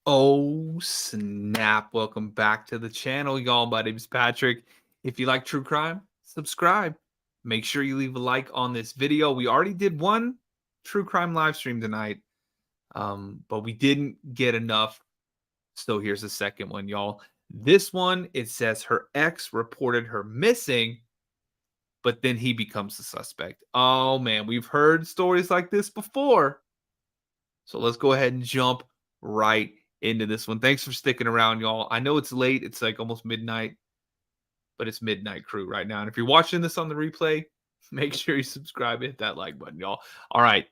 Oh, snap. Welcome back to the channel, y'all. My name is Patrick. If you like true crime, subscribe. Make sure you leave a like on this video. We already did one true crime live stream tonight, but we didn't get enough. So here's the second one, y'all. This one, it says her ex reported her missing, but then he becomes the suspect. Oh, man, we've heard stories like this before. So let's go ahead and jump right into this one. Thanks for sticking around, y'all. I know it's late. It's like almost midnight, but it's Midnight Crew right now. And if you're watching this on the replay, make sure you subscribe, hit that like button, y'all. All right,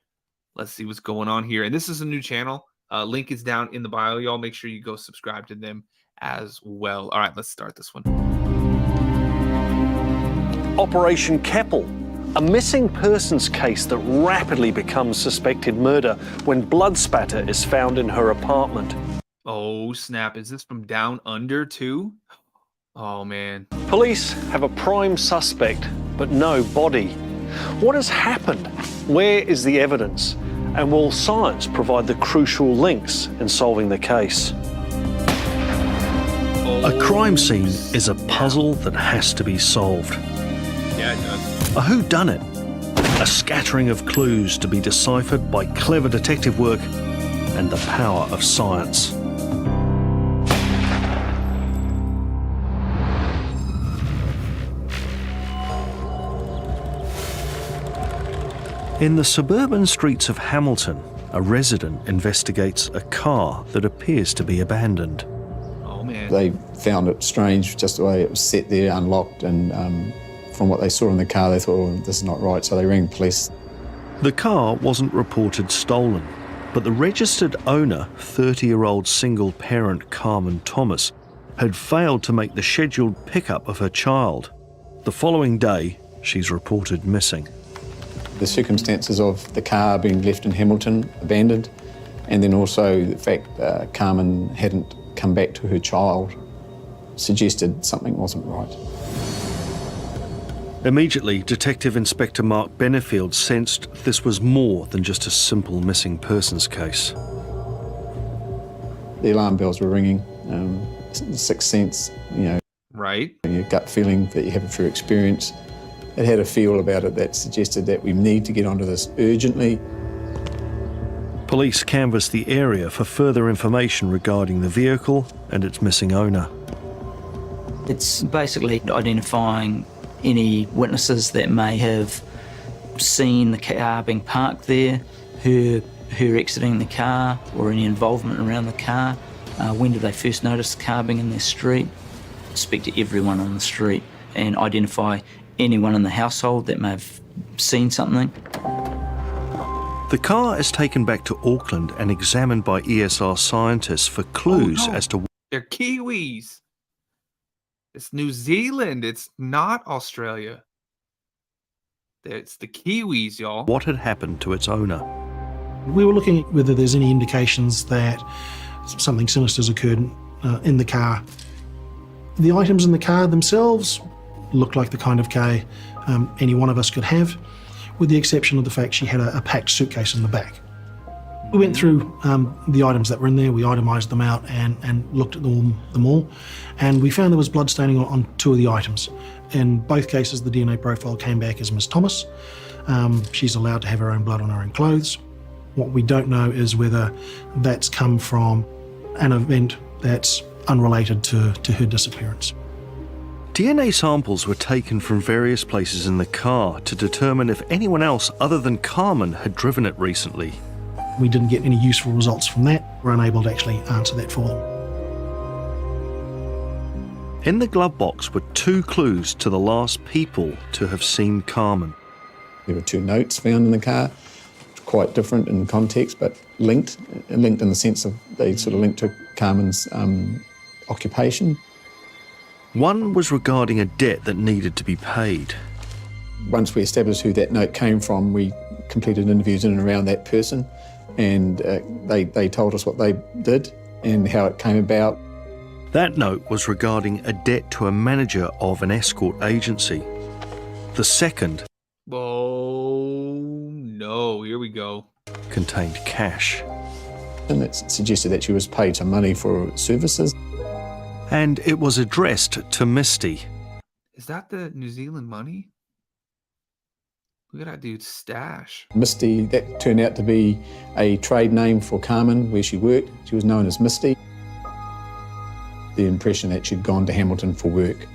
let's see what's going on here. And this is a new channel. Link is down in the bio, y'all. Make sure you go subscribe to them as well. All right, let's start this one. Operation Keppel, a missing persons case that rapidly becomes suspected murder when blood spatter is found in her apartment. Oh, snap. Is this from Down Under, too? Oh, man. Police have a prime suspect, but no body. What has happened? Where is the evidence? And will science provide the crucial links in solving the case? A crime scene is a puzzle that has to be solved. Yeah, it does. A whodunit, a scattering of clues to be deciphered by clever detective work and the power of science. In the suburban streets of Hamilton, a resident investigates a car that appears to be abandoned. Oh, man. They found it strange, just the way it was set there, unlocked, and from what they saw in the car, they thought, oh, this is not right, so they rang police. The car wasn't reported stolen, but the registered owner, 30-year-old single parent Carmen Thomas, had failed to make the scheduled pickup of her child. The following day, she's reported missing. The circumstances of the car being left in Hamilton, abandoned, and then also the fact Carmen hadn't come back to her child suggested something wasn't right. Immediately, Detective Inspector Mark Benefield sensed this was more than just a simple missing persons case. The alarm bells were ringing, the sixth sense, you know, Right. your gut feeling that you have through experience. It had a feel about it that suggested that we need to get onto this urgently. Police canvassed the area for further information regarding the vehicle and its missing owner. It's basically identifying any witnesses that may have seen the car being parked there, her exiting the car, or any involvement around the car. When did they first notice the car being in their street? Speak to everyone on the street and identify anyone in the household that may have seen something. The car is taken back to Auckland and examined by ESR scientists for clues as to They're Kiwis. It's New Zealand. It's not Australia. It's the Kiwis, y'all. what had happened to its owner. We were looking at whether there's any indications that something sinister has occurred in the car. The items in the car themselves looked like the kind of car any one of us could have, with the exception of the fact she had a packed suitcase in the back. We went through the items that were in there, we itemised them out and looked at them all, and we found there was blood staining on two of the items. In both cases, the DNA profile came back as Ms. Thomas. She's allowed to have her own blood on her own clothes. What we don't know is whether that's come from an event that's unrelated to her disappearance. DNA samples were taken from various places in the car to determine if anyone else other than Carmen had driven it recently. We didn't get any useful results from that. We're unable to actually answer that for them. In the glove box were two clues to the last people to have seen Carmen. There were two notes found in the car, quite different in context, but linked in the sense of they sort of linked to Carmen's occupation. One was regarding a debt that needed to be paid. Once we established who that note came from, we completed interviews in and around that person, and they told us what they did and how it came about. That note was regarding a debt to a manager of an escort agency. The second Oh, no. Here we go. contained cash. And it suggested that she was paid some money for services. And it was addressed to Misty. Is that the New Zealand money? Look at that dude's stash. Misty, that turned out to be a trade name for Carmen where she worked. She was known as Misty. The impression that she'd gone to Hamilton for work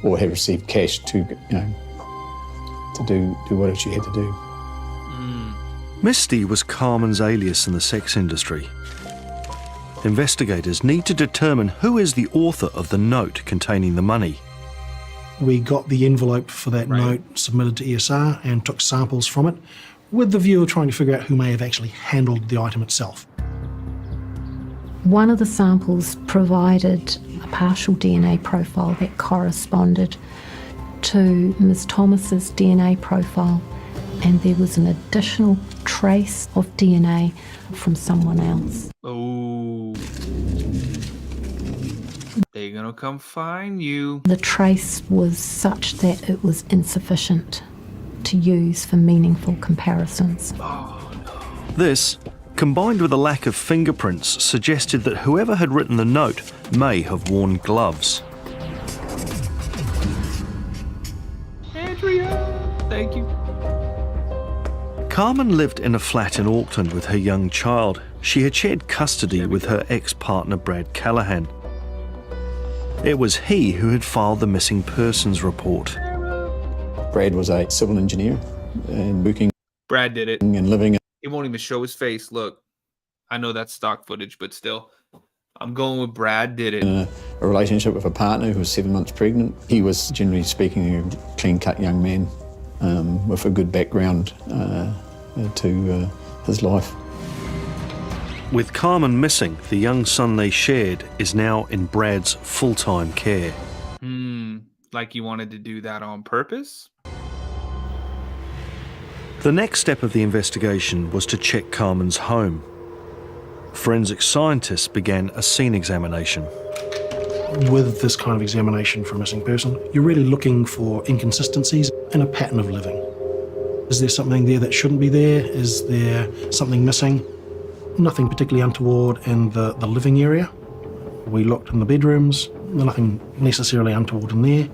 or had received cash to, to do whatever she had to do. Misty was Carmen's alias in the sex industry. Investigators need to determine who is the author of the note containing the money. We got the envelope for that note submitted to ESR and took samples from it with the view of trying to figure out who may have actually handled the item itself. One of the samples provided a partial DNA profile that corresponded to Ms. Thomas's DNA profile, and there was an additional trace of DNA from someone else. Oh. They're gonna come find you. The trace was such that it was insufficient to use for meaningful comparisons. This, combined with a lack of fingerprints, suggested that whoever had written the note may have worn gloves. Andrea, thank you. Carmen lived in a flat in Auckland with her young child. She had shared custody with her ex-partner Brad Callaghan. It was he who had filed the missing persons report. Brad was a civil engineer and working Brad did it. and living. He won't even show his face. Look, I know that's stock footage, but still, I'm going with Brad did it. In a relationship with a partner who was 7 months pregnant. He was, generally speaking, a clean-cut young man with a good background to his life. With Carmen missing, the young son they shared is now in Brad's full-time care. Like you wanted to do that on purpose? The next step of the investigation was to check Carmen's home. Forensic scientists began a scene examination. With this kind of examination for a missing person, you're really looking for inconsistencies in a pattern of living. Is there something there that shouldn't be there? Is there something missing? Nothing particularly untoward in the living area. We looked in the bedrooms, nothing necessarily untoward in there.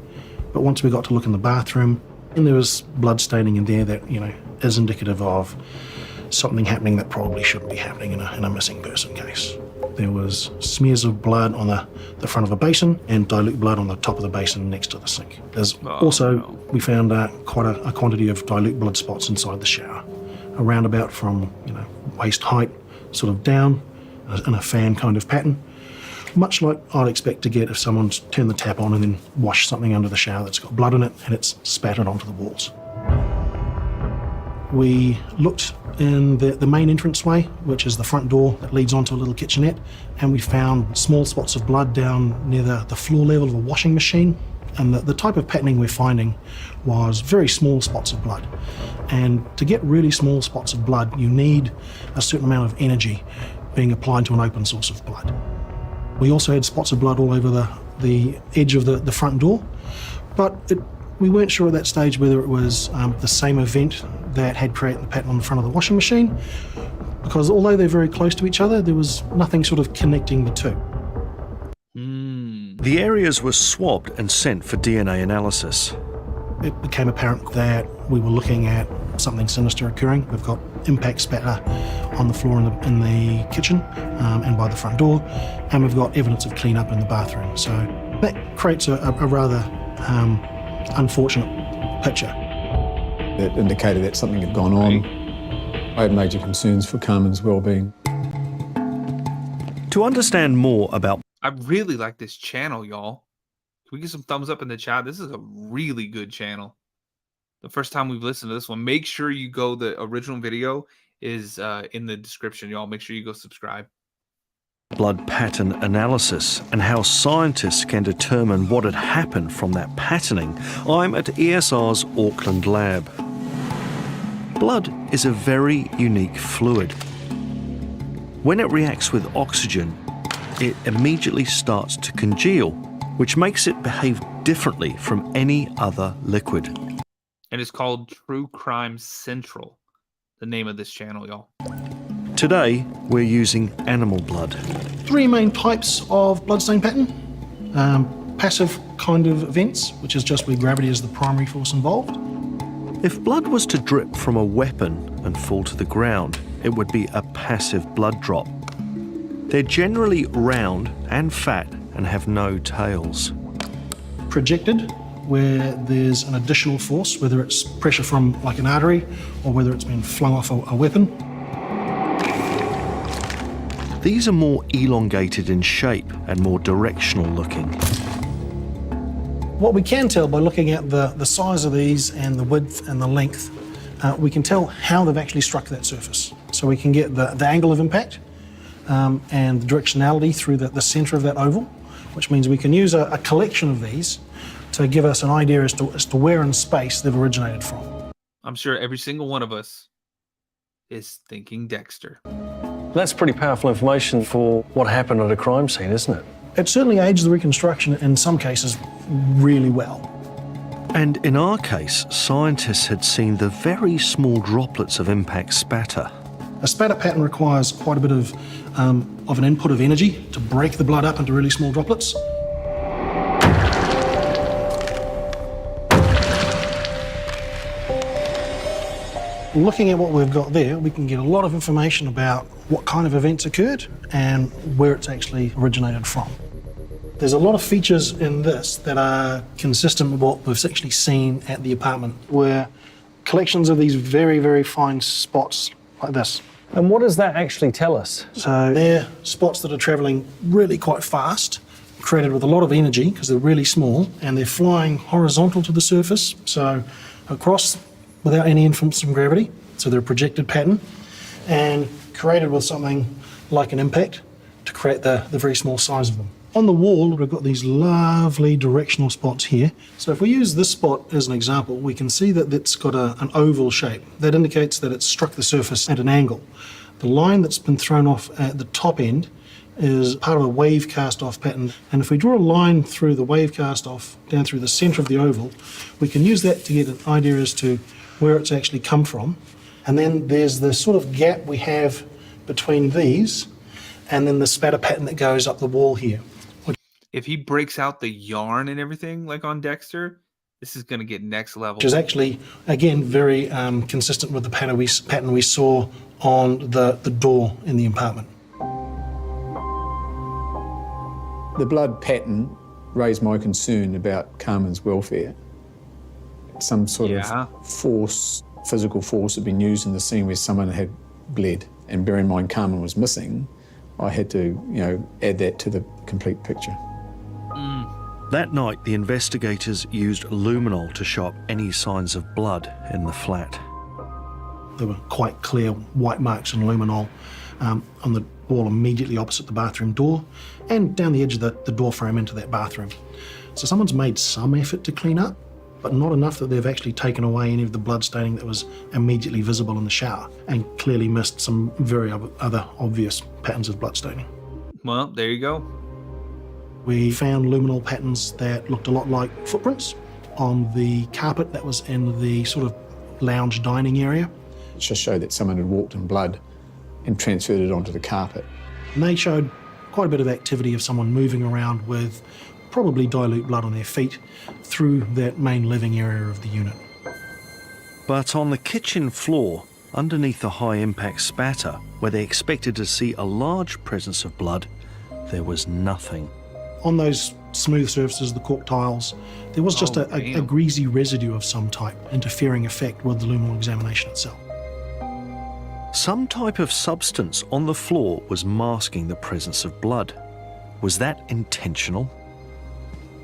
But once we got to look in the bathroom, and there was blood staining in there that, is indicative of something happening that probably shouldn't be happening in a missing person case. There was smears of blood on the front of a basin and dilute blood on the top of the basin next to the sink. We found quite a quantity of dilute blood spots inside the shower, around about from waist height sort of down in a fan kind of pattern, much like I'd expect to get if someone's turned the tap on and then washed something under the shower that's got blood in it and it's spattered onto the walls. We looked in the main entranceway, which is the front door that leads onto a little kitchenette, and we found small spots of blood down near the floor level of a washing machine. And the type of patterning we're finding was very small spots of blood. And to get really small spots of blood, you need a certain amount of energy being applied to an open source of blood. We also had spots of blood all over the edge of the front door, but we weren't sure at that stage whether it was the same event that had created the pattern on the front of the washing machine, because although they're very close to each other, there was nothing sort of connecting the two. The areas were swabbed and sent for DNA analysis. It became apparent that we were looking at something sinister occurring. We've got impact spatter on the floor in the kitchen and by the front door, and we've got evidence of clean-up in the bathroom. So that creates a rather unfortunate picture. It indicated that something had gone on. I had major concerns for Carmen's well-being. To understand more about I really like this channel, y'all. Can we get some thumbs up in the chat? This is a really good channel. The first time we've listened to this one. Make sure you go, the original video is in the description, y'all. Make sure you go subscribe. blood pattern analysis and how scientists can determine what had happened from that patterning, I'm at ESR's Auckland lab. Blood is a very unique fluid. When it reacts with oxygen, it immediately starts to congeal, which makes it behave differently from any other liquid. And it's called True Crime Central, the name of this channel, y'all. Today, we're using animal blood. Three main types of bloodstain pattern. Passive kind of events, which is just where gravity is the primary force involved. If blood was to drip from a weapon and fall to the ground, it would be a passive blood drop. They're generally round and fat and have no tails. Projected, where there's an additional force, whether it's pressure from like an artery or whether it's been flung off a weapon. These are more elongated in shape and more directional looking. What we can tell by looking at the size of these and the width and the length, we can tell how they've actually struck that surface. So we can get the angle of impact and the directionality through the centre of that oval, which means we can use a collection of these to give us an idea as to where in space they've originated from. I'm sure every single one of us is thinking Dexter. That's pretty powerful information for what happened at a crime scene, isn't it? It certainly aids the reconstruction in some cases really well. And in our case, scientists had seen the very small droplets of impact spatter. A spatter pattern requires quite a bit of an input of energy to break the blood up into really small droplets. Looking at what we've got there, we can get a lot of information about what kind of events occurred and where it's actually originated from. There's a lot of features in this that are consistent with what we've actually seen at the apartment, where collections of these very, very fine spots like this. And what does that actually tell us? So they're spots that are travelling really quite fast, created with a lot of energy because they're really small, and they're flying horizontal to the surface, so across without any influence from gravity. So they're a projected pattern and created with something like an impact to create the very small size of them. On the wall, we've got these lovely directional spots here. So if we use this spot as an example, we can see that it's got an oval shape. That indicates that it's struck the surface at an angle. The line that's been thrown off at the top end is part of a wave cast off pattern. And if we draw a line through the wave cast off down through the centre of the oval, we can use that to get an idea as to where it's actually come from. And then there's the sort of gap we have between these and then the spatter pattern that goes up the wall here. If he breaks out the yarn and everything like on Dexter, this is going to get next level. Which is actually, again, very consistent with the pattern we saw on the door in the apartment. The blood pattern raised my concern about Carmen's welfare. Some sort of force, physical force had been used in the scene where someone had bled. And bear in mind Carmen was missing, I had to, add that to the complete picture. That night, the investigators used luminol to show up any signs of blood in the flat. There were quite clear white marks in luminol on the wall immediately opposite the bathroom door and down the edge of the door frame into that bathroom. So someone's made some effort to clean up, but not enough that they've actually taken away any of the blood staining that was immediately visible in the shower and clearly missed some very other obvious patterns of blood staining. Well, there you go. We found luminol patterns that looked a lot like footprints on the carpet that was in the sort of lounge dining area. It just showed that someone had walked in blood and transferred it onto the carpet. And they showed quite a bit of activity of someone moving around with probably dilute blood on their feet through that main living area of the unit. But on the kitchen floor, underneath the high-impact spatter, where they expected to see a large presence of blood, there was nothing. On those smooth surfaces, the cork tiles, there was just a greasy residue of some type, interfering effect with the luminol examination itself. Some type of substance on the floor was masking the presence of blood. Was that intentional?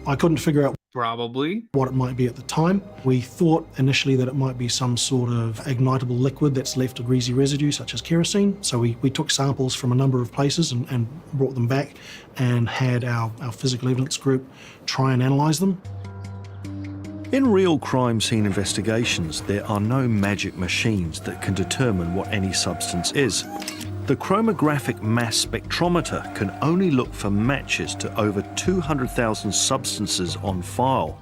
I couldn't figure out Probably. what it might be at the time. We thought initially that it might be some sort of ignitable liquid that's left a greasy residue, such as kerosene. So we took samples from a number of places and brought them back and had our physical evidence group try and analyse them. In real crime scene investigations, there are no magic machines that can determine what any substance is. The chromographic mass spectrometer can only look for matches to over 200,000 substances on file.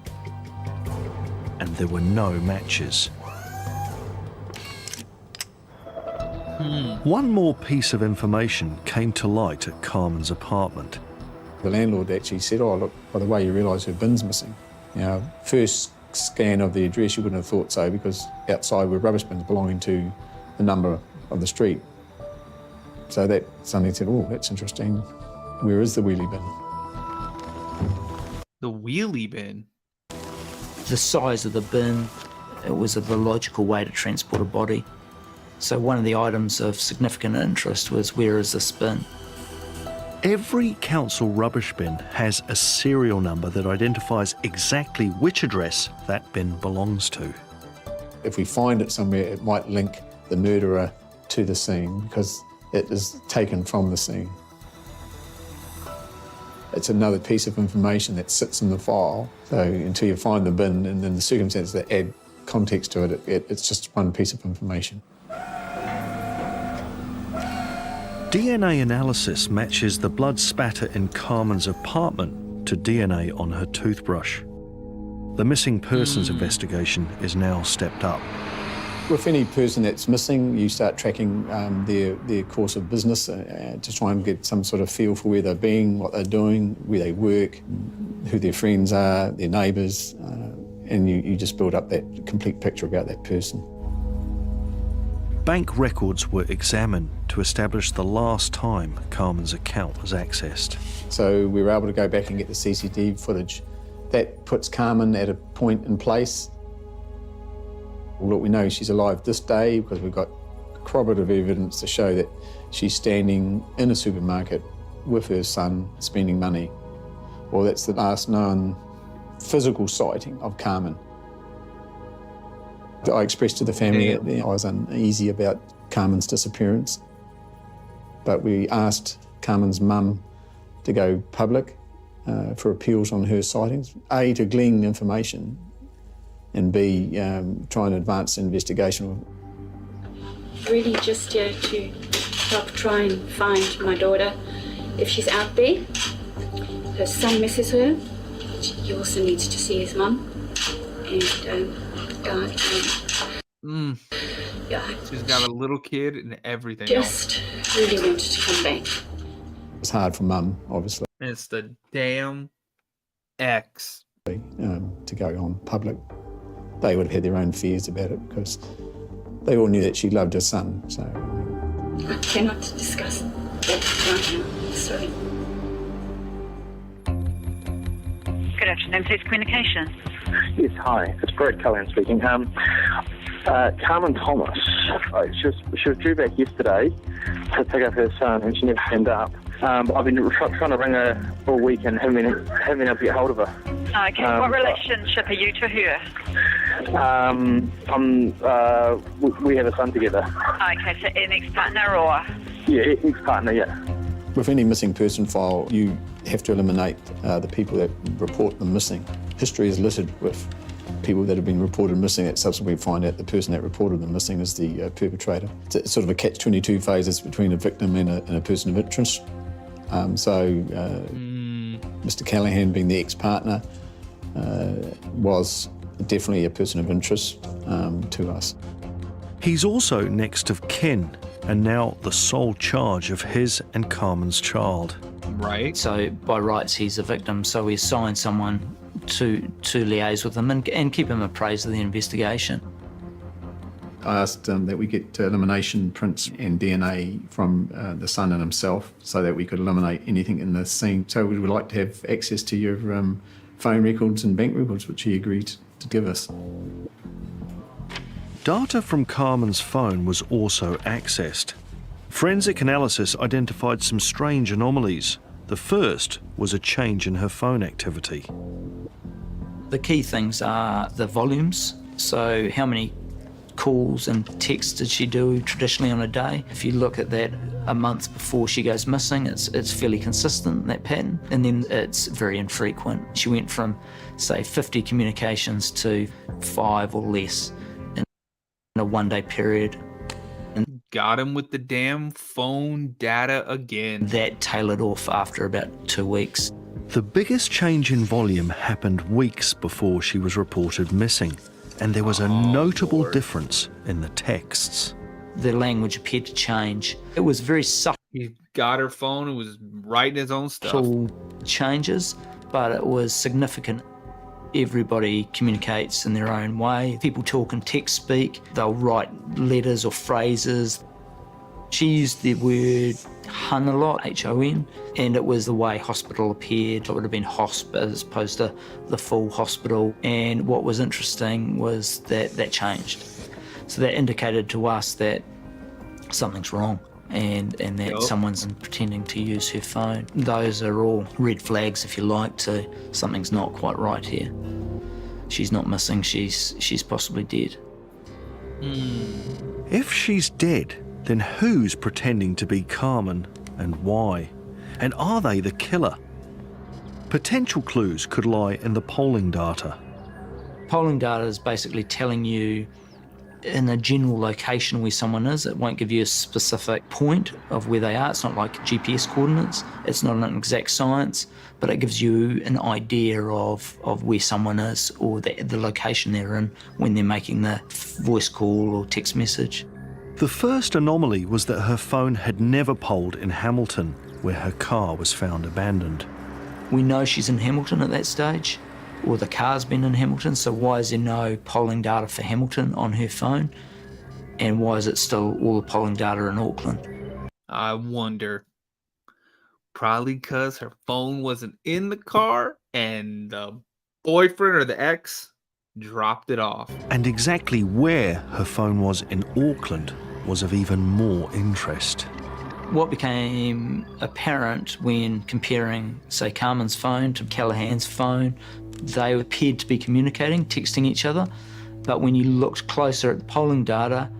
And there were no matches. One more piece of information came to light at Carmen's apartment. The landlord actually said, oh, look, by the way, you realise her bin's missing. You know, first scan of the address, you wouldn't have thought so, because outside were rubbish bins belonging to the number of the street. So that suddenly said, oh, that's interesting. Where is the wheelie bin? The wheelie bin? The size of the bin, it was the logical way to transport a body. So one of the items of significant interest was, where is this bin? Every council rubbish bin has a serial number that identifies exactly which address that bin belongs to. If we find it somewhere, it might link the murderer to the scene, because it is taken from the scene. It's another piece of information that sits in the file. So until you find the bin and then the circumstances that add context to it, it's just one piece of information. DNA analysis matches the blood spatter in Carmen's apartment to DNA on her toothbrush. The missing persons investigation is now stepped up. With any person that's missing, you start tracking their course of business to try and get some sort of feel for where they're being, what they're doing, where they work, who their friends are, their neighbours, and you just build up that complete picture about that person. Bank records were examined to establish the last time Carmen's account was accessed. So we were able to go back and get the CCTV footage. That puts Carmen at a point in place. Look, we know she's alive this day because we've got corroborative evidence to show that she's standing in a supermarket with her son spending money. Well, that's the last known physical sighting of Carmen. I expressed to the family that I was uneasy about Carmen's disappearance, but we asked Carmen's mum to go public for appeals on her sightings. A, to glean information, and B, try and advance the investigation. Really just to help try and find my daughter. If she's out there, her son misses her. He also needs to see his mum. And yeah, She's got a little kid and everything just else. really wanted to come back. It's hard for mum, obviously, And it's the damn ex. to go on public. They would have had their own fears about it because they all knew that she loved her son. So I cannot discuss that right now. Sorry. Good afternoon, Police Communications. Yes, hi. It's Callaghan speaking. Carmen Thomas, she was due back yesterday to pick up her son, and she never turned up. I've been trying to ring her all week and haven't been able to get hold of her. Okay, what relationship are you to her? We have a son together. Okay, so an ex-partner or? Yeah, ex-partner, yeah. with any missing person file, you have to eliminate the people that report them missing. History is littered with people that have been reported missing that subsequently find out the person that reported them missing is the perpetrator. It's sort of a catch-22 phases between a victim and a person of interest. Mr. Callaghan, being the ex-partner, was definitely a person of interest to us. He's also next of kin and now the sole charge of his and Carmen's child. Right. So by rights, he's a victim, so we assign someone to liaise with him and keep him appraised of the investigation. I asked that we get elimination prints and DNA from the son and himself so that we could eliminate anything in the scene. So we would like to have access to your phone records and bank records, which he agreed to give us. Data from Carmen's phone was also accessed. Forensic analysis identified some strange anomalies. The first was a change in her phone activity. The key things are the volumes, so how many calls and texts did she do traditionally on a day? If you look at that a month before she goes missing, it's fairly consistent, that pattern, and then it's very infrequent. She went from, say, 50 communications to 5 or less in a one-day period. Got him with the damn phone data again. That tailored off after about 2 weeks. The biggest change in volume happened weeks before she was reported missing, and there was a notable difference in the texts. the language appeared to change. It was very subtle He got her phone and was writing his own stuff. changes, but it was significant. Everybody communicates in their own way. People talk in text speak. They'll write letters or phrases. She used the word hun a lot, H-O-N, and it was the way hospital appeared. It would have been hosp as opposed to the full hospital. And what was interesting was that that changed. So that indicated to us that something's wrong and that someone's pretending to use her phone. Those are all red flags, if you like, to something's not quite right here. She's not missing, she's possibly dead. If she's dead, then who's pretending to be Carmen and why? And are they the killer? Potential clues could lie in the polling data. Polling data is basically telling you in a general location where someone is. It won't give you a specific point of where they are. It's not like GPS coordinates. It's not an exact science, but it gives you an idea of where someone is or the location they're in when they're making the voice call or text message. The first anomaly was that her phone had never polled in Hamilton, where her car was found abandoned. We know she's in Hamilton at that stage, or the car's been in Hamilton, so why is there no polling data for Hamilton on her phone? And why is it still all the polling data in Auckland? I wonder. Probably because her phone wasn't in the car and the boyfriend or the ex dropped it off. And exactly where her phone was in Auckland was of even more interest. What became apparent when comparing, say, Carmen's phone to Callaghan's phone, they appeared to be communicating, texting each other, but when you looked closer at the polling data,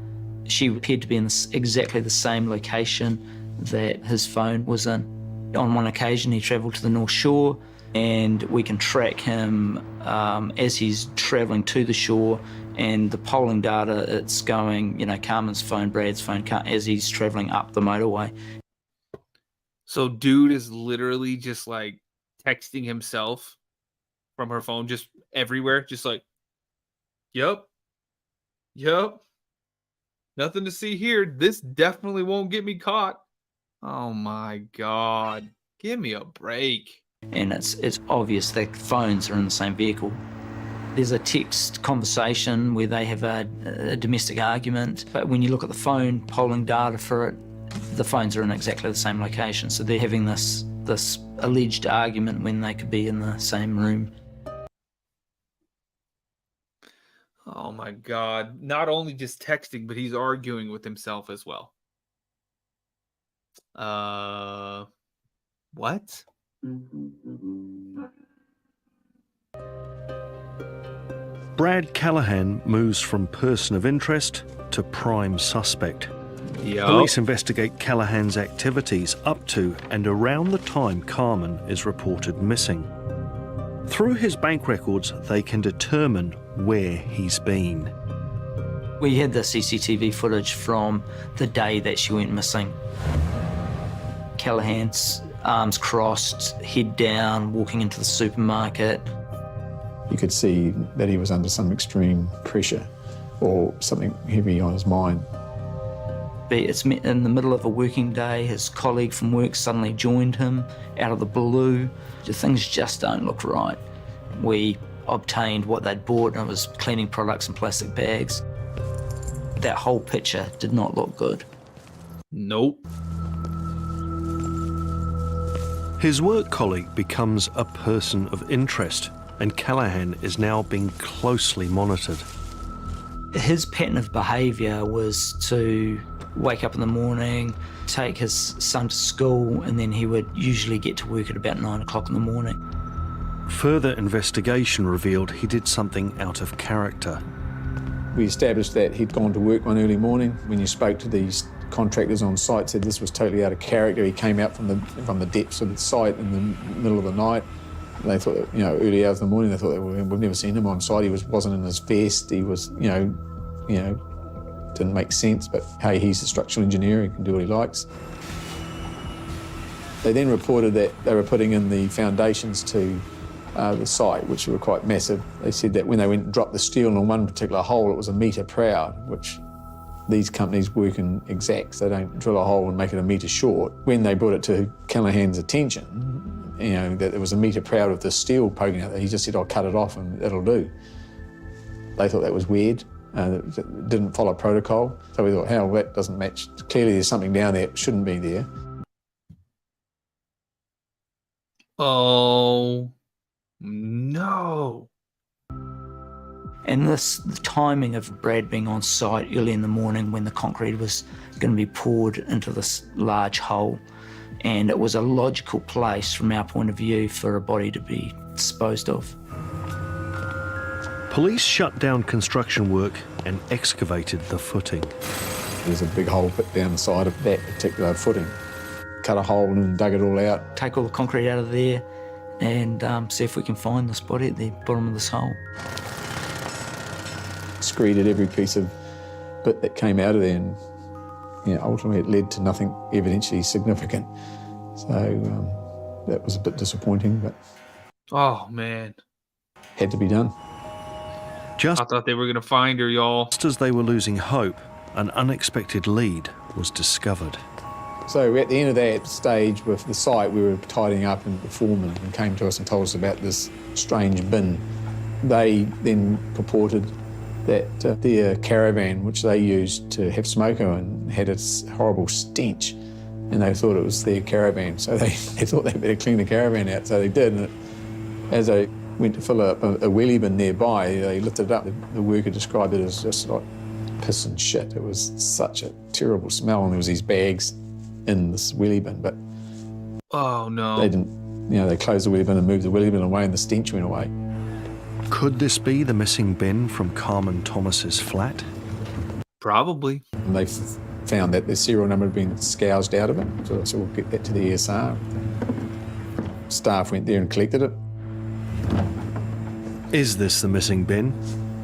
she appeared to be in exactly the same location that his phone was in. On one occasion, he travelled to the North Shore, and we can track him as he's travelling to the shore, and the polling data, it's going, you know, Carmen's phone, Brad's phone, as he's travelling up the motorway. So dude is literally just like texting himself from her phone, just everywhere, just like, yep, nothing to see here. This definitely won't get me caught. Oh my God, give me a break. And it's obvious that phones are in the same vehicle. There's a text conversation where they have a domestic argument, but when you look at the phone polling data for it, the phones are in exactly the same location. So they're having this alleged argument when they could be in the same room. Oh my God, not only just texting, but he's arguing with himself as well. What? Brad Callaghan moves from person of interest to prime suspect. Yep. Police investigate Callaghan's activities up to and around the time Carmen is reported missing. Through his bank records, they can determine where he's been. We had the CCTV footage from the day that she went missing. Callaghan's arms crossed, head down, walking into the supermarket. You could see that he was under some extreme pressure or something heavy on his mind. It's in the middle of a working day. His colleague from work suddenly joined him out of the blue. Things just don't look right. We obtained what they'd bought, and it was cleaning products and plastic bags. That whole picture did not look good. Nope. His work colleague becomes a person of interest, and Callaghan is now being closely monitored. His pattern of behaviour was to wake up in the morning, take his son to school, and then he would usually get to work at about 9 o'clock in the morning. Further investigation revealed he did something out of character. We established that he'd gone to work one early morning. When you spoke to these contractors on site, said this was totally out of character. He came out from the depths of the site in the middle of the night. They thought, you know, early hours in the morning, they thought, we've never seen him on site. He wasn't in his vest. He was, you know, didn't make sense, but hey, he's a structural engineer, he can do what he likes. They then reported that they were putting in the foundations to the site, which were quite massive. They said that when they went and dropped the steel in one particular hole, it was 1 metre proud, which These companies work in exacts. They don't drill a hole and make it a metre short. When they brought it to Callaghan's attention, you know, that there was a metre proud of the steel poking out there, he just said, I'll cut it off and it'll do. They thought that was weird. It didn't follow protocol. So we thought, hell, that doesn't match. Clearly there's something down there that shouldn't be there. Oh, no. And the timing of Brad being on site early in the morning when the concrete was going to be poured into this large hole, and it was a logical place from our point of view for a body to be disposed of. Police shut down construction work and excavated the footing. There's a big hole put down the side of that particular footing. Cut a hole and dug it all out. Take all the concrete out of there and see if we can find this body at the bottom of this hole. Screeded every piece of bit that came out of there, and you know, ultimately it led to nothing evidentially significant. So that was a bit disappointing, but Oh, man. had to be done. Just I thought they were going to find her, y'all. as they were losing hope, an unexpected lead was discovered. So at the end of that stage with the site, we were tidying up, and the foreman came to us and told us about this strange bin. They then purported that their caravan, which they used to have smoko in, had a horrible stench, and they thought it was their caravan. So they thought they better clean the caravan out, so they did. And as they went to fill up a wheelie bin nearby, they lifted it up. The worker described it as just like piss and shit. It was such a terrible smell, and there was these bags in this wheelie bin, but Oh, no. they didn't, you know, they closed the wheelie bin and moved the wheelie bin away, and the stench went away. Could this be the missing bin from Carmen Thomas's flat? Probably. And they found that the serial number had been scourged out of it, so we'll get that to the ESR. Staff went there and collected it. Is this the missing bin?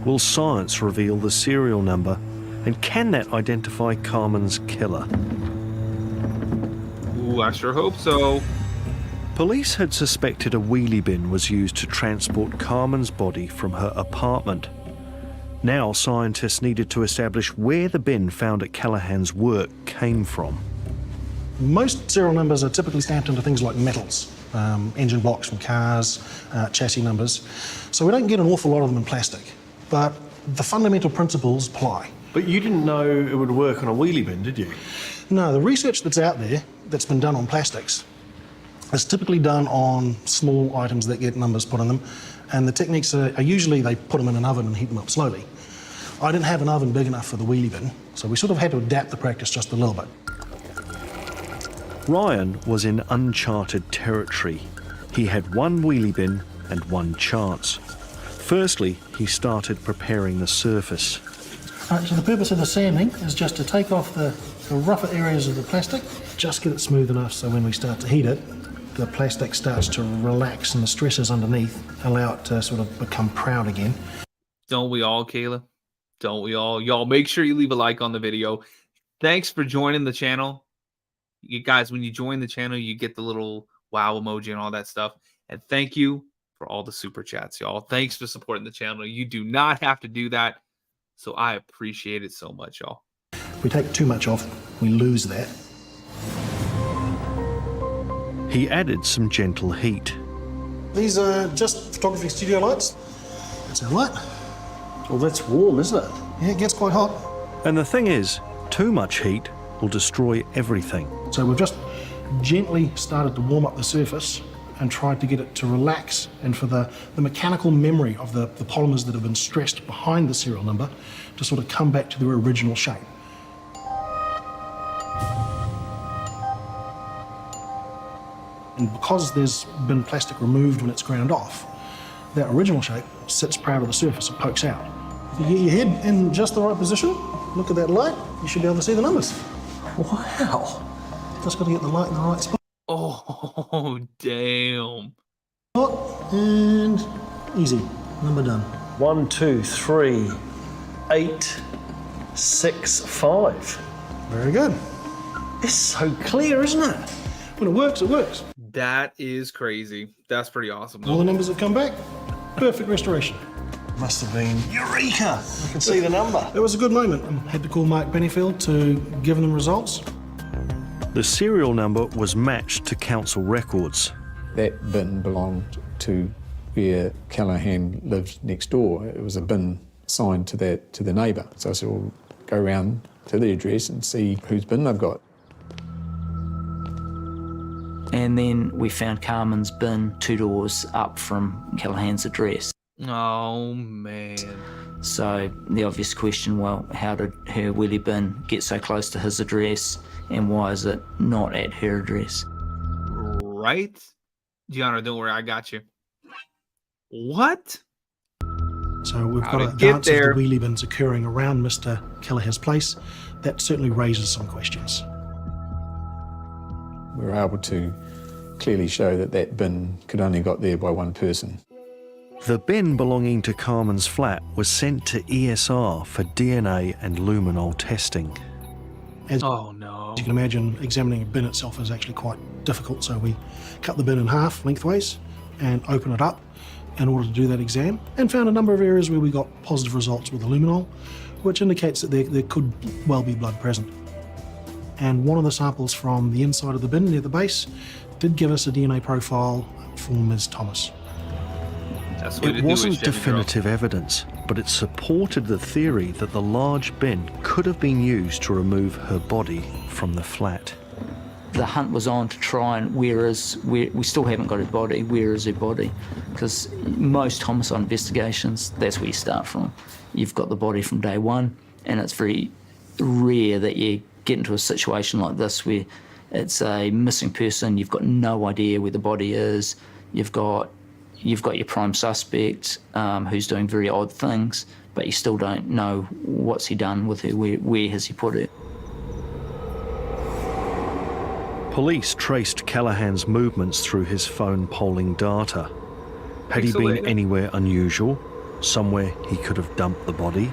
Will science reveal the serial number? And can that identify Carmen's killer? Ooh, I sure hope so. Police had suspected a wheelie bin was used to transport Carmen's body from her apartment. Now scientists needed to establish where the bin found at Callaghan's work came from. Most serial numbers are typically stamped into things like metals, engine blocks from cars, chassis numbers. So we don't get an awful lot of them in plastic, but the fundamental principles apply. But you didn't know it would work on a wheelie bin, did you? No, the research that's out there that's been done on plastics is typically done on small items that get numbers put on them, and the techniques are usually they put them in an oven and heat them up slowly. I didn't have an oven big enough for the wheelie bin, so we sort of had to adapt the practice just a little bit. Ryan was in uncharted territory. He had one wheelie bin and one chance. Firstly, he started preparing the surface. So the purpose of the sanding is just to take off the rougher areas of the plastic, just get it smooth enough so when we start to heat it, the plastic starts to relax and the stresses underneath allow it to sort of become proud again. Don't we all, Kayla? Don't we all? Y'all, make sure you leave a like on the video. Thanks for joining the channel. You guys, when you join the channel, you get the little wow emoji and all that stuff. And thank you for all the super chats, y'all. Thanks for supporting the channel. You do not have to do that. So I appreciate it so much, y'all. If we take too much off, we lose that. He added some gentle heat. These are just photography studio lights. That's our light. Well, that's warm, isn't it? Yeah, it gets quite hot. And the thing is, too much heat will destroy everything. So we've just gently started to warm up the surface and tried to get it to relax and for the mechanical memory of the polymers that have been stressed behind the serial number to sort of come back to their original shape. And because there's been plastic removed when it's ground off, that original shape sits proud of the surface, it pokes out. If you get your head in just the right position, look at that light, you should be able to see the numbers. Wow. Just got to get the light in the right spot. Oh, damn. And easy, number done. 1, 2, 3, 8, 6, 5. Very good. It's so clear, isn't it? When it works, it works. That is crazy. That's pretty awesome, All though. the numbers have come back. Perfect restoration. Must have been Eureka! I can see the number. It was a good moment. I had to call Mark Bennyfield to give them results. The serial number was matched to council records. That bin belonged to where Callaghan lived next door. It was a bin assigned to the neighbour. So I said, well, go round to the address and see whose bin they've got. And then we found Carmen's bin 2 doors up from Callaghan's address. Oh, man. So the obvious question, well, how did her wheelie bin get so close to his address, and why is it not at her address? Right? Gianna, don't worry, I got you. What? So we've How got to a get dance there. of the wheelie bins occurring around Mr. Callaghan's place. That certainly raises some questions. We were able to clearly show that that bin could only got there by one person. The bin belonging to Carmen's flat was sent to ESR for DNA and luminol testing. As Oh, no. you can imagine, examining a bin itself is actually quite difficult, so we cut the bin in half lengthways and open it up in order to do that exam, and found a number of areas where we got positive results with the luminol, which indicates that there could well be blood present. And one of the samples from the inside of the bin near the base did give us a DNA profile for Ms. Thomas. That's what It wasn't definitive evidence, but it supported the theory that the large bin could have been used to remove her body from the flat. The hunt was on to try and we still haven't got her body. Where is her body? Because most homicide investigations, that's where you start from. You've got the body from day one, and it's very rare that you get into a situation like this where it's a missing person, you've got no idea where the body is, you've got your prime suspect who's doing very odd things, but you still don't know what's he done with her, where has he put her. Police traced Callaghan's movements through his phone polling data. Had he been anywhere unusual? Somewhere he could have dumped the body?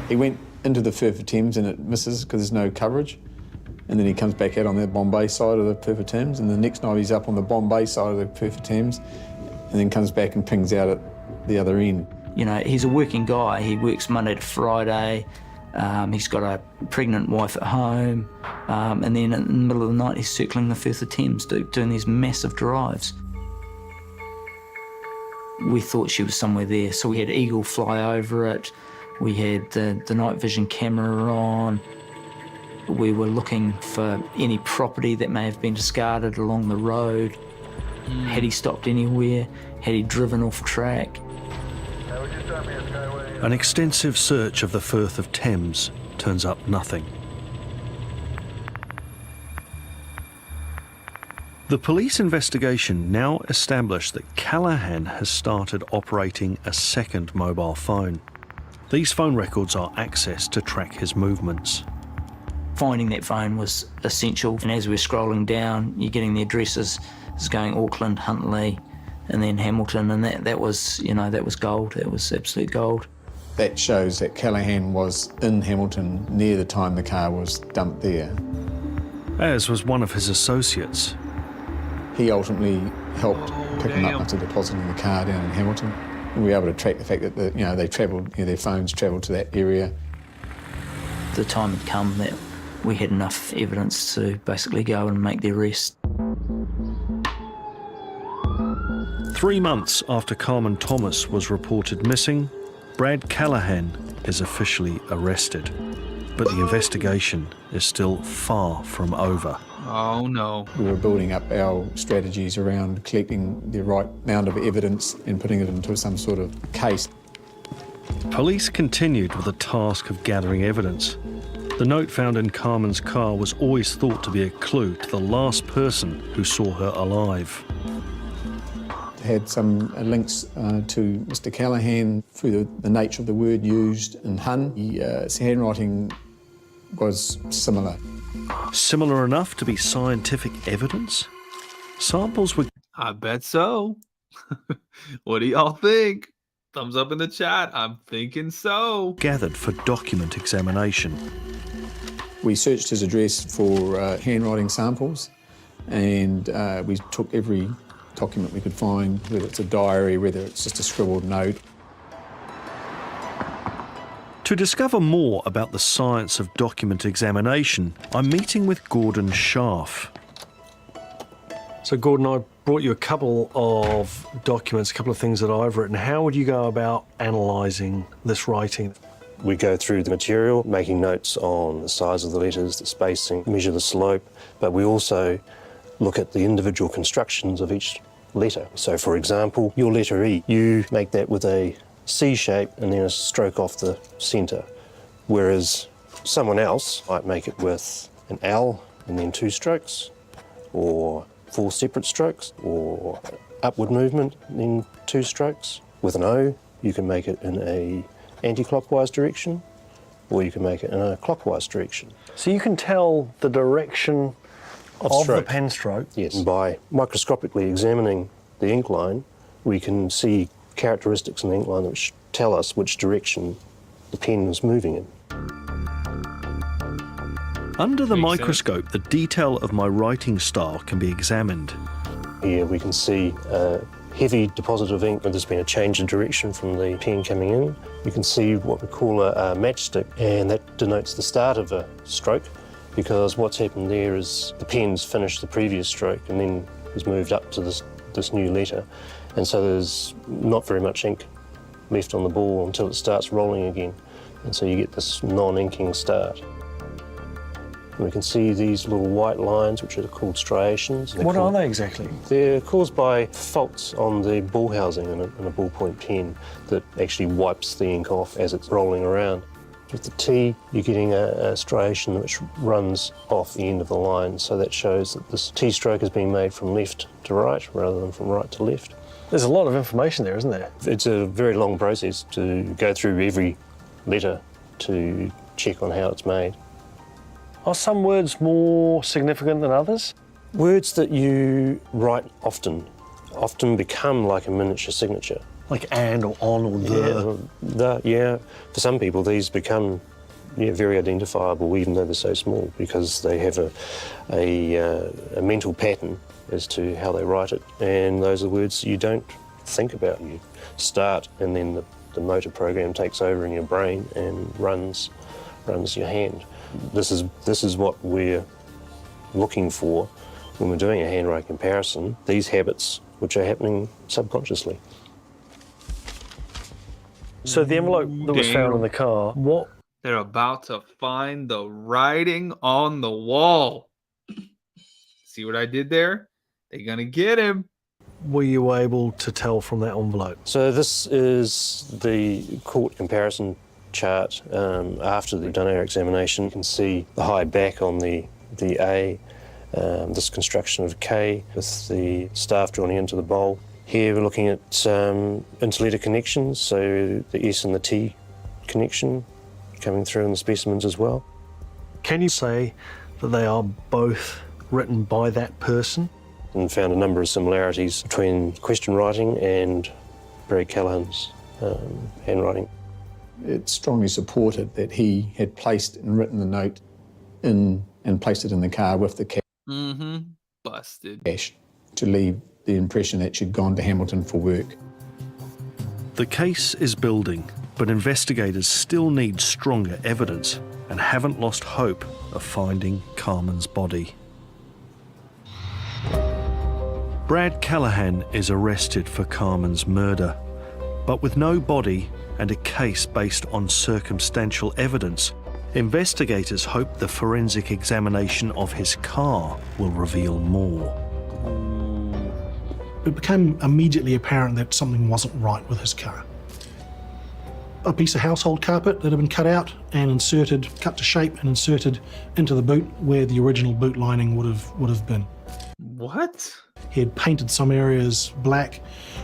He went into the Firth of Thames and it misses because there's no coverage. And then he comes back out on the Bombay side of the Firth of Thames, and the next night he's up on the Bombay side of the Firth of Thames, and then comes back and pings out at the other end. You know, he's a working guy. He works Monday to Friday. He's got a pregnant wife at home, and then in the middle of the night he's circling the Firth of Thames doing these massive drives. We thought she was somewhere there, so we had Eagle fly over it. We had the night vision camera on. We were looking for any property that may have been discarded along the road. Had he stopped anywhere? Had he driven off track? An extensive search of the Firth of Thames turns up nothing. The police investigation now established that Callaghan has started operating a second mobile phone. These phone records are accessed to track his movements. Finding that phone was essential, and as we're scrolling down, you're getting the addresses. It's going Auckland, Huntley, and then Hamilton, and that was, you know, that was gold. That was absolute gold. That shows that Callaghan was in Hamilton near the time the car was dumped there. As was one of his associates. He ultimately helped pick him up after depositing the car down in Hamilton. And we were able to track the fact that they travelled, their phones travelled to that area. The time had come that we had enough evidence to basically go and make the arrest. 3 months after Carmen Thomas was reported missing, Brad Callaghan is officially arrested. But the investigation is still far from over. Oh, no. We were building up our strategies around collecting the right amount of evidence and putting it into some sort of case. Police continued with the task of gathering evidence. The note found in Carmen's car was always thought to be a clue to the last person who saw her alive. Had some links to Mr. Callaghan through the nature of the word used in Hun. His handwriting was similar. Similar enough to be scientific evidence? Samples were I bet so. What do y'all think? Thumbs up in the chat. I'm thinking so. gathered for document examination. We searched his address for handwriting samples, and we took every document we could find, whether it's a diary, whether it's just a scribbled note. To discover more about the science of document examination, I'm meeting with Gordon Scharf. So, Gordon, I brought you a couple of documents, a couple of things that I've written. How would you go about analysing this writing? We go through the material, making notes on the size of the letters, the spacing, measure the slope, but we also look at the individual constructions of each letter. So, for example, your letter E, you make that with a C shape and then a stroke off the centre, whereas someone else might make it with an L and then 2 strokes, or 4 separate strokes, or upward movement and then 2 strokes. With an O, you can make it in a anti-clockwise direction, or you can make it in a clockwise direction. So you can tell the direction of the pen stroke? Yes. By microscopically examining the ink line, we can see characteristics in the ink line which tell us which direction the pen is moving in. Under the microscope, the detail of my writing style can be examined. Here we can see a heavy deposit of ink where there's been a change in direction from the pen coming in. You can see what we call a matchstick, and that denotes the start of a stroke, because what's happened there is the pen's finished the previous stroke and then has moved up to this new letter. And so there's not very much ink left on the ball until it starts rolling again. And so you get this non-inking start. And we can see these little white lines, which are called striations. What are they exactly? They're caused by faults on the ball housing in a ballpoint pen that actually wipes the ink off as it's rolling around. With the T, you're getting a striation which runs off the end of the line, so that shows that this T stroke is being made from left to right rather than from right to left. There's a lot of information there, isn't there? It's a very long process to go through every letter to check on how it's made. Are some words more significant than others? Words that you write often become like a miniature signature. Like and or on or the? Yeah. For some people, these become very identifiable, even though they're so small, because they have a mental pattern as to how they write it. And those are words you don't think about. You start, and then the motor program takes over in your brain and runs your hand. This is what we're looking for when we're doing a handwriting comparison, these habits which are happening subconsciously. So the envelope that was found in the car, what? They're about to find the writing on the wall. See what I did there? They're gonna get him. Were you able to tell from that envelope? So this is the court comparison chart after we've done our examination. You can see the high back on the A, this construction of K with the staff joining into the bowl. Here we're looking at interletter connections, so the S and the T connection coming through in the specimens as well. Can you say that they are both written by that person? And found a number of similarities between question writing and Barry Callaghan's handwriting. It strongly supported that he had placed and written the note in and placed it in the car with the cash. Busted. To leave the impression that she'd gone to Hamilton for work. The case is building, but investigators still need stronger evidence and haven't lost hope of finding Carmen's body. Brad Callaghan is arrested for Carmen's murder, but with no body and a case based on circumstantial evidence, investigators hope the forensic examination of his car will reveal more. It became immediately apparent that something wasn't right with his car. A piece of household carpet that had been cut out and inserted, cut to shape and inserted into the boot where the original boot lining would have been. What? He had painted some areas black,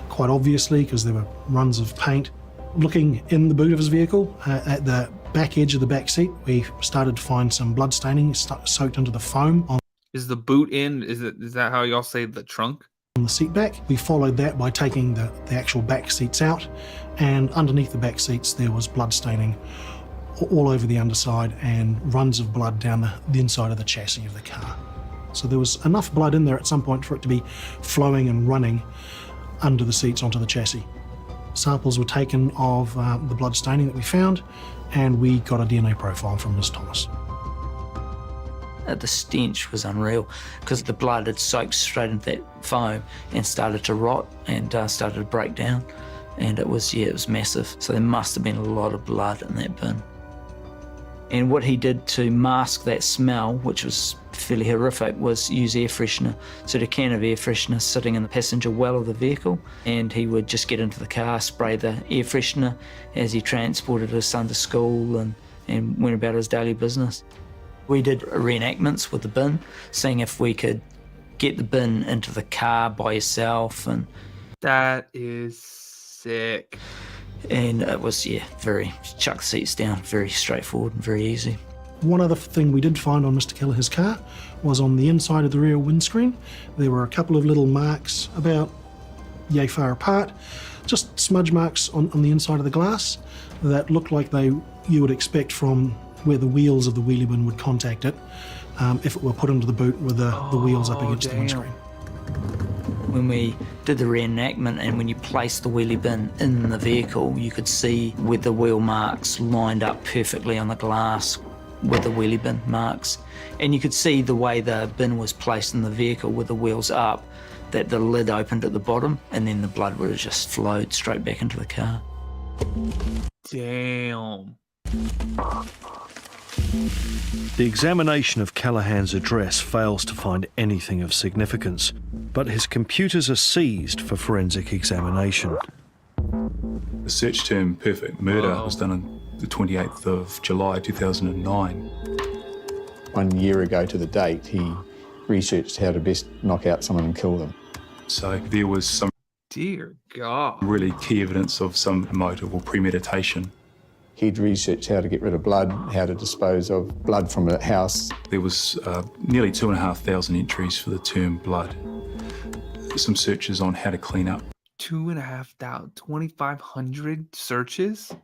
quite obviously, because there were runs of paint. Looking in the boot of his vehicle, at the back edge of the back seat, we started to find some blood staining soaked into the foam. Is the boot in? Is that how y'all say the trunk? On the seat back. We followed that by taking the actual back seats out, and underneath the back seats there was blood staining all over the underside and runs of blood down the inside of the chassis of the car. So there was enough blood in there at some point for it to be flowing and running under the seats onto the chassis. Samples were taken of the blood staining that we found, and we got a DNA profile from Miss Thomas. The stench was unreal because the blood had soaked straight into that foam and started to rot and started to break down. And it was massive. So there must have been a lot of blood in that bin. And what he did to mask that smell, which was fairly horrific, was use air freshener. So a can of air freshener sitting in the passenger well of the vehicle, and he would just get into the car, spray the air freshener as he transported his son to school and went about his daily business. We did reenactments with the bin, seeing if we could get the bin into the car by yourself. And that is sick. And it was, very, chuck the seats down, very straightforward and very easy. One other thing we did find on Mr. Callaghan's car was on the inside of the rear windscreen. There were a couple of little marks about yay far apart, just smudge marks on the inside of the glass that looked like you would expect from where the wheels of the wheelie bin would contact it if it were put into the boot with the wheels up against the windscreen. When we did the reenactment and when you placed the wheelie bin in the vehicle, you could see where the wheel marks lined up perfectly on the glass with the wheelie bin marks. And you could see the way the bin was placed in the vehicle with the wheels up, that the lid opened at the bottom and then the blood would have just flowed straight back into the car. Damn. The examination of Callaghan's address fails to find anything of significance, but his computers are seized for forensic examination. The search term Perfect Murder was done on the 28th of July 2009. 1 year ago to the date, he researched how to best knock out someone and kill them. So there was some Dear God. really key evidence of some motive or premeditation. He'd researched how to get rid of blood, how to dispose of blood from a house. There was nearly 2,500 entries for the term blood. Some searches on how to clean up 2,500 searches?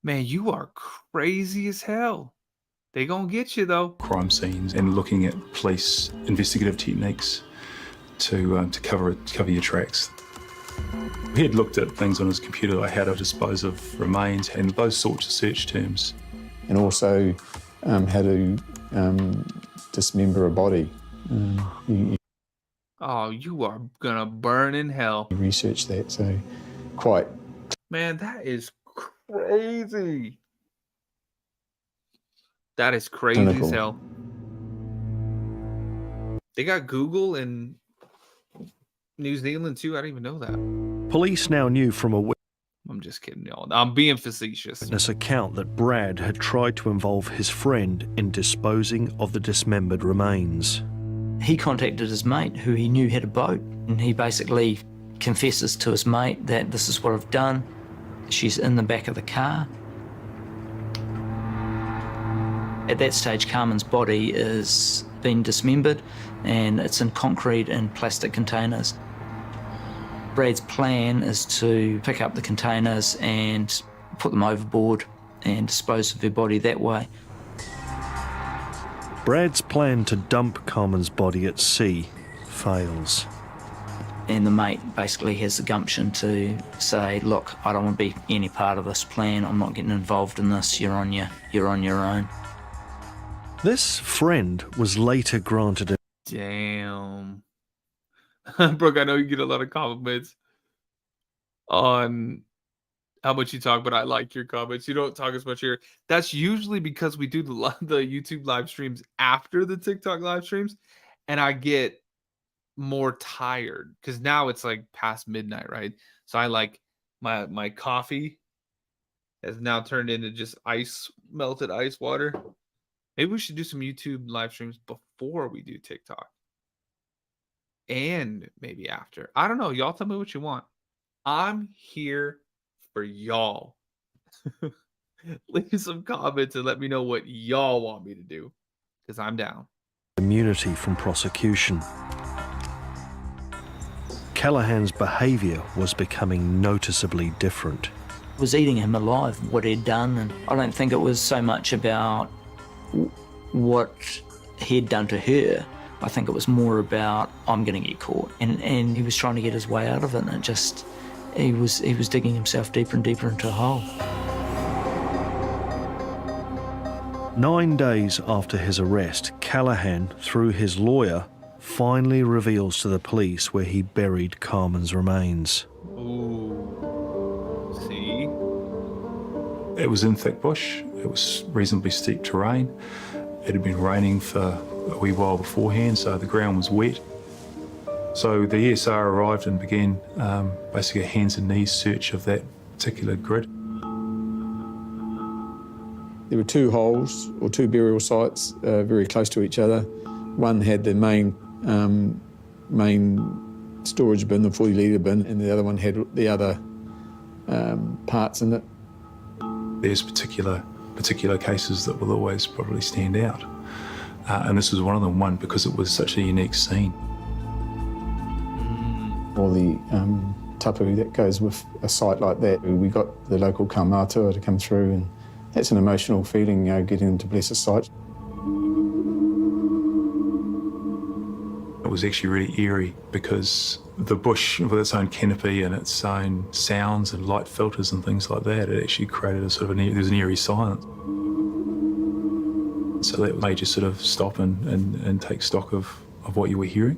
Man, you are crazy as hell. They gonna get you though. crime scenes and looking at police investigative techniques to cover your tracks. He had looked at things on his computer, like how to dispose of remains and those sorts of search terms. And also how to dismember a body. Oh, you are gonna burn in hell. He researched that, so quite. Man, that is crazy. That is crazy Clinical. as hell. They got Google in New Zealand too. I didn't even know that. Police now knew from a I'm just kidding, y'all. I'm being facetious. witness account that Brad had tried to involve his friend in disposing of the dismembered remains. He contacted his mate who he knew had a boat, and he basically confesses to his mate that this is what I've done. She's in the back of the car. At that stage, Carmen's body is being dismembered and it's in concrete and plastic containers. Brad's plan is to pick up the containers and put them overboard and dispose of her body that way. Brad's plan to dump Carmen's body at sea fails. And the mate basically has the gumption to say, look, I don't want to be any part of this plan. I'm not getting involved in this. You're on your own. This friend was later granted a Damn. Brooke, I know you get a lot of compliments on how much you talk, but I like your comments. You don't talk as much here. That's usually because we do the YouTube live streams after the TikTok live streams, and I get more tired because now it's like past midnight, right? So I like my coffee has now turned into just melted ice water. Maybe we should do some YouTube live streams before we do TikTok. And maybe after. I don't know. Y'all tell me what you want. I'm here for y'all. Leave some comments and let me know what y'all want me to do. Because I'm down. immunity from prosecution. Callaghan's behaviour was becoming noticeably different. It was eating him alive, what he'd done, and I don't think it was so much about what he'd done to her. I think it was more about, I'm going to get caught. And he was trying to get his way out of it, and he was digging himself deeper and deeper into a hole. 9 days after his arrest, Callaghan, through his lawyer, finally reveals to the police where he buried Carmen's remains. Ooh. See? It was in thick bush. It was reasonably steep terrain. It had been raining for a wee while beforehand, so the ground was wet. So the ESR arrived and began basically a hands and knees search of that particular grid. There were 2 holes, or 2 burial sites, very close to each other. One had the main storage bin, the 40-litre bin, and the other one had the other parts in it. There's particular cases that will always probably stand out. And this was one of them, one, because it was such a unique scene. All the tapu that goes with a site like that. We got the local kaumātua to come through, and that's an emotional feeling, getting them to bless a site. It was actually really eerie because the bush, with its own canopy and its own sounds and light filters and things like that, it actually created a sort of there was an eerie silence. So that made you sort of stop and take stock of what you were hearing.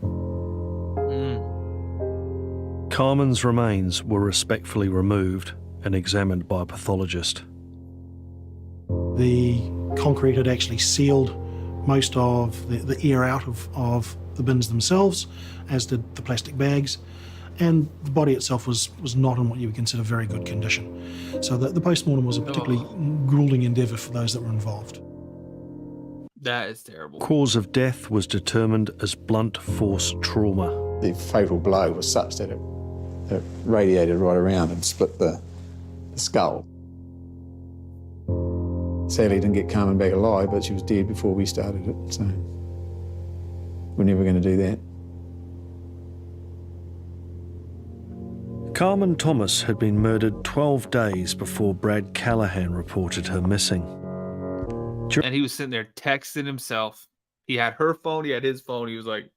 Carmen's remains were respectfully removed and examined by a pathologist. The concrete had actually sealed most of the air out of the bins themselves, as did the plastic bags, and the body itself was not in what you would consider very good condition. So the post-mortem was a particularly grueling endeavour for those that were involved. That is terrible. Cause of death was determined as blunt force trauma. The fatal blow was such that it radiated right around and split the skull. Sadly, didn't get Carmen back alive, but she was dead before we started it, so we're never going to do that. Carmen Thomas had been murdered 12 days before Brad Callaghan reported her missing. And he was sitting there texting himself. He had her phone, he had his phone. He was like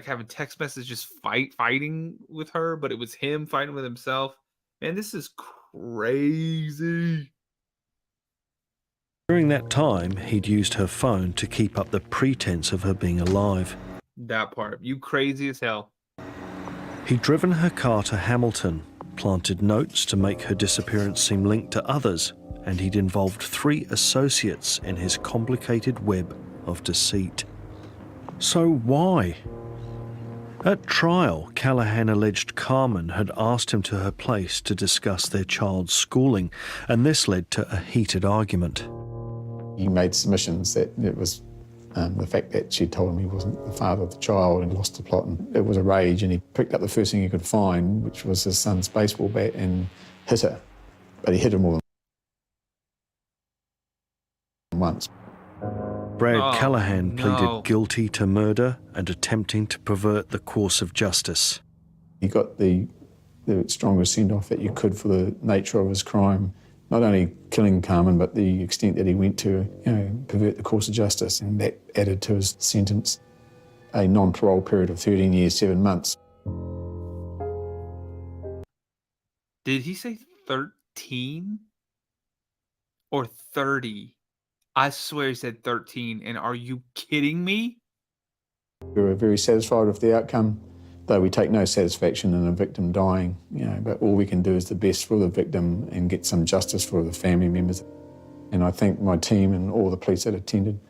having text messages fighting with her, but it was him fighting with himself. Man, this is crazy. During that time, he'd used her phone to keep up the pretense of her being alive. That part. You crazy as hell. He'd driven her car to Hamilton, planted notes to make her disappearance seem linked to others, and he'd involved 3 associates in his complicated web of deceit. So why? At trial, Callaghan alleged Carmen had asked him to her place to discuss their child's schooling, and this led to a heated argument. He made submissions that it was the fact that she told him he wasn't the father of the child and lost the plot, and it was a rage, and he picked up the first thing he could find, which was his son's baseball bat, and hit her. But he hit her more than once. Brad Callaghan pleaded guilty to murder and attempting to pervert the course of justice. He got the strongest send-off that you could for the nature of his crime. Not only killing Carmen, but the extent that he went to, pervert the course of justice, and that added to his sentence. A non-parole period of 13 years, 7 months. Did he say 13 or 30? I swear he said 13, and are you kidding me? We were very satisfied with the outcome, though we take no satisfaction in a victim dying, but all we can do is the best for the victim and get some justice for the family members. And I thank my team and all the police that attended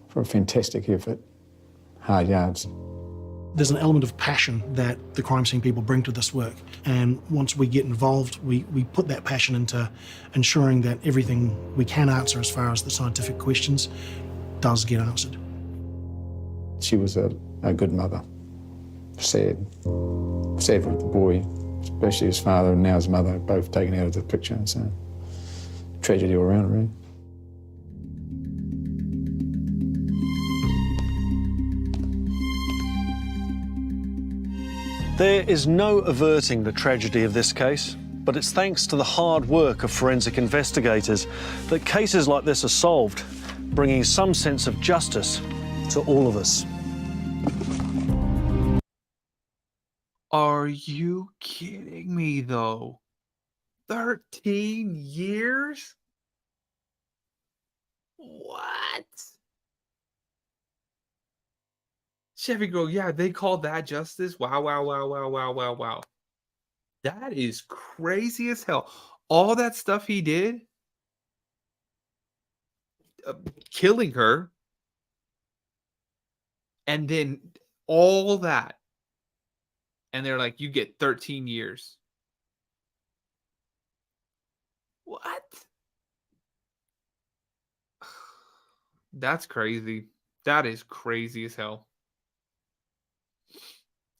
for a fantastic effort. Hard yards. There's an element of passion that the crime scene people bring to this work, and once we get involved, we put that passion into ensuring that everything we can answer as far as the scientific questions does get answered. She was a good mother. Sad for the boy, especially his father and now his mother, both taken out of the picture, so tragedy all around, really. There is no averting the tragedy of this case, but it's thanks to the hard work of forensic investigators that cases like this are solved, bringing some sense of justice to all of us. Are you kidding me, though? 13 years? What? Chevy Girl, yeah, they called that justice? Wow, wow, wow, wow, wow, wow, wow. That is crazy as hell. All that stuff he did, uh, killing her, and then all that, and they're like, "You get 13 years." What? That's crazy. That is crazy as hell.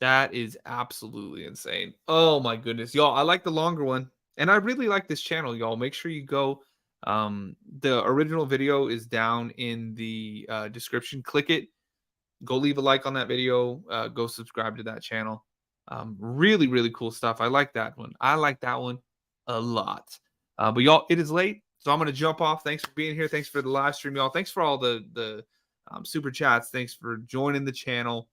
That is absolutely insane. Oh my goodness, y'all. I like the longer one, and I really like this channel, y'all. Make sure you go. The original video is down in the description. Click it. Go leave a like on that video. Go subscribe to that channel. Really, really cool stuff. I like that one. I like that one a lot. But y'all, it is late, so I'm gonna jump off. Thanks for being here. Thanks for the live stream, y'all. Thanks for all the super chats. Thanks for joining the channel.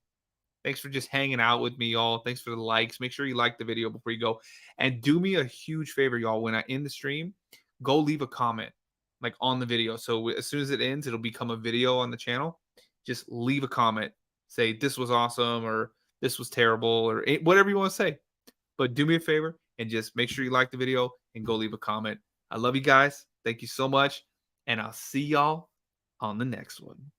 Thanks for just hanging out with me, y'all. Thanks for the likes. Make sure you like the video before you go. And do me a huge favor, y'all. When I end the stream, go leave a comment like on the video. So as soon as it ends, it'll become a video on the channel. Just leave a comment. Say this was awesome or this was terrible or whatever you want to say. But do me a favor and just make sure you like the video and go leave a comment. I love you guys. Thank you so much. And I'll see y'all on the next one.